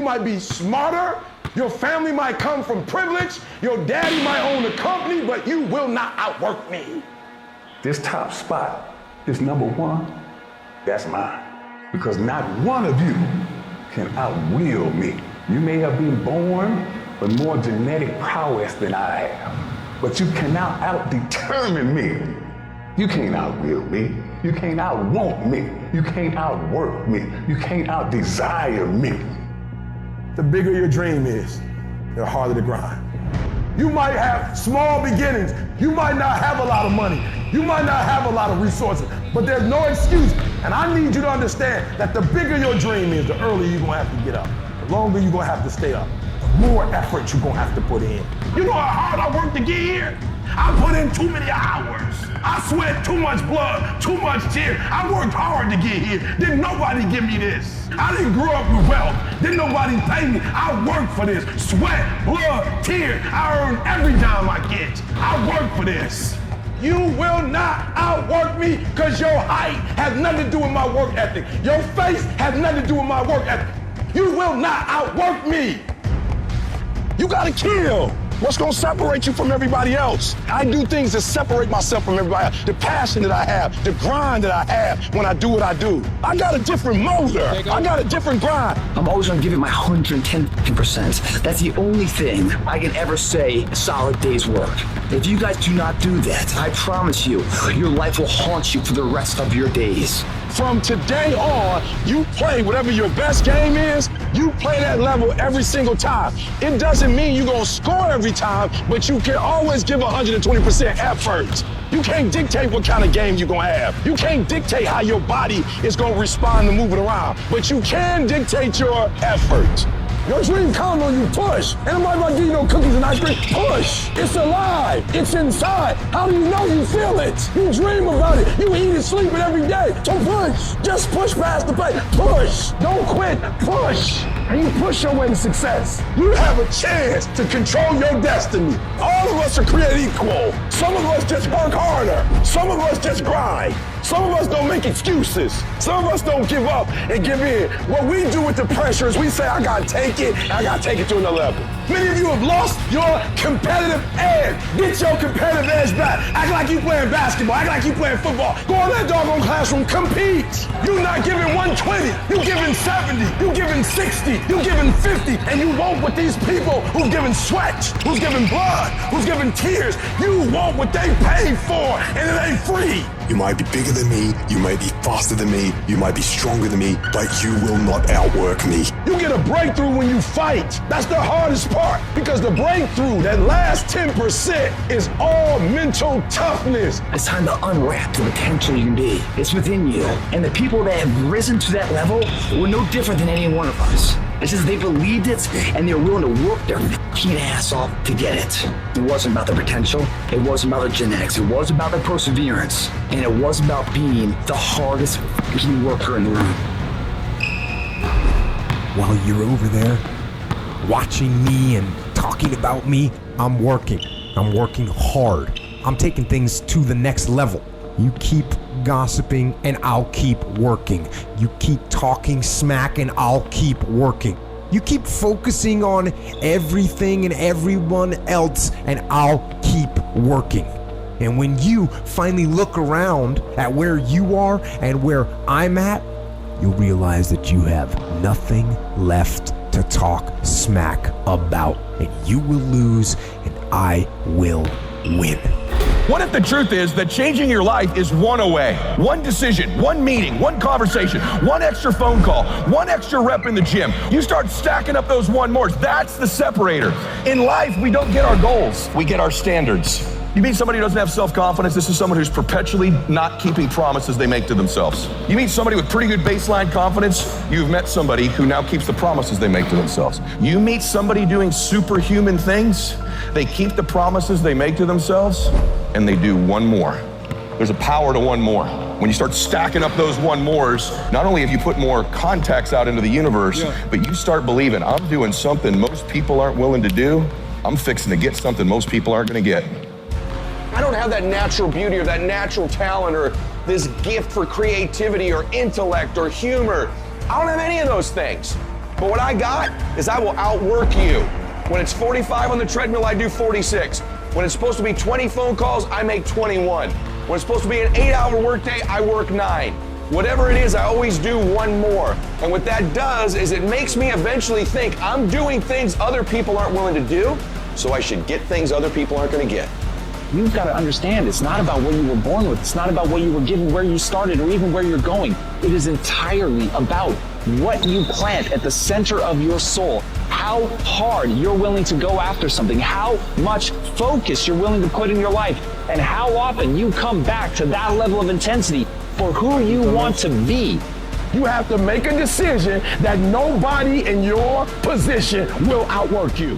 might be smarter, your family might come from privilege, your daddy might own a company, but you will not outwork me. This top spot, this number one, that's mine. Because not one of you can outwill me. You may have been born with more genetic prowess than I have, but you cannot out-determine me. You can't outwill me. You can't outwant me. You can't outwork me. You can't outdesire me. The bigger your dream is, the harder the grind. You might have small beginnings. You might not have a lot of money. You might not have a lot of resources, but there's no excuse. And I need you to understand that the bigger your dream is, the earlier you're gonna have to get up. The longer you're gonna have to stay up. The more effort you're gonna have to put in. You know how hard I worked to get here? I put in too many hours. I sweat too much blood, too much tears. I worked hard to get here. Didn't nobody give me this. I didn't grow up with wealth. Didn't nobody pay me. I worked for this. Sweat, blood, tears. I earn every dime I get. I work for this. You will not outwork me because your height has nothing to do with my work ethic. Your face has nothing to do with my work ethic. You will not outwork me. You gotta kill. What's gonna separate you from everybody else? I do things that separate myself from everybody else. The passion that I have, the grind that I have when I do what I do. I got a different motor. I got a different grind. I'm always gonna give it my 110%. That's the only thing I can ever say a solid day's work. If you guys do not do that, I promise you, your life will haunt you for the rest of your days. From today on, you play whatever your best game is, you play that level every single time. It doesn't mean you're gonna score every time, but you can always give 120% effort. You can't dictate what kind of game you're gonna have. You can't dictate how your body is gonna respond to moving around, but you can dictate your effort. Your dream comes when you push. And nobody might give you no cookies and ice cream. Push. It's alive. It's inside. How do you know you feel it? You dream about it. You eat and sleep it every day. So push. Just push past the pain. Push. Don't quit. Push. And you push your way to success. You have a chance to control your destiny. All of us are created equal. Some of us just work harder. Some of us just grind. Some of us don't make excuses. Some of us don't give up and give in. What we do with the pressure is we say, I gotta take it, and I gotta take it to another level. Many of you have lost your competitive edge. Get your competitive edge back. Act like you playing basketball. Act like you playing football. Go in that doggone classroom, compete. You're not giving 120. You're giving 70. You're giving 60. You're giving 50. And you want what these people who've given sweat, who's giving blood, who's giving tears, you want what they paid for, and it ain't free. You might be bigger than me, you might be faster than me, you might be stronger than me, but you will not outwork me. You get a breakthrough when you fight. That's the hardest part, because the breakthrough, that last 10%, is all mental toughness. It's time to unwrap the potential you can be. It's within you. And the people that have risen to that level were no different than any one of us. It's just they believed it and they were willing to work their fucking ass off to get it. It wasn't about the potential. It wasn't about the genetics. It was about the perseverance. And it was about being the hardest fucking worker in the room. While you're over there watching me and talking about me, I'm working. I'm working hard. I'm taking things to the next level. You keep gossiping and I'll keep working. You keep talking smack and I'll keep working. You keep focusing on everything and everyone else and I'll keep working. And when you finally look around at where you are and where I'm at, you'll realize that you have nothing left to talk smack about. And you will lose and I will win. What if the truth is that changing your life is one away? One decision, one meeting, one conversation, one extra phone call, one extra rep in the gym. You start stacking up those one mores. That's the separator. In life, we don't get our goals. We get our standards. You meet somebody who doesn't have self-confidence, this is someone who's perpetually not keeping promises they make to themselves. You meet somebody with pretty good baseline confidence, you've met somebody who now keeps the promises they make to themselves. You meet somebody doing superhuman things, they keep the promises they make to themselves, and they do one more. There's a power to one more. When you start stacking up those one mores, not only have you put more contacts out into the universe, but you start believing, I'm doing something most people aren't willing to do. I'm fixing to get something most people aren't gonna get. I don't have that natural beauty or that natural talent or this gift for creativity or intellect or humor. I don't have any of those things. But what I got is I will outwork you. When it's 45 on the treadmill, I do 46. When it's supposed to be 20 phone calls, I make 21. When it's supposed to be an 8-hour workday, I work 9. Whatever it is, I always do one more. And what that does is it makes me eventually think I'm doing things other people aren't willing to do, so I should get things other people aren't going to get. You've got to understand, it's not about what you were born with. It's not about what you were given, where you started, or even where you're going. It is entirely about what you plant at the center of your soul, how hard you're willing to go after something, how much focus you're willing to put in your life, and how often you come back to that level of intensity for who you want to be. You have to make a decision that nobody in your position will outwork you.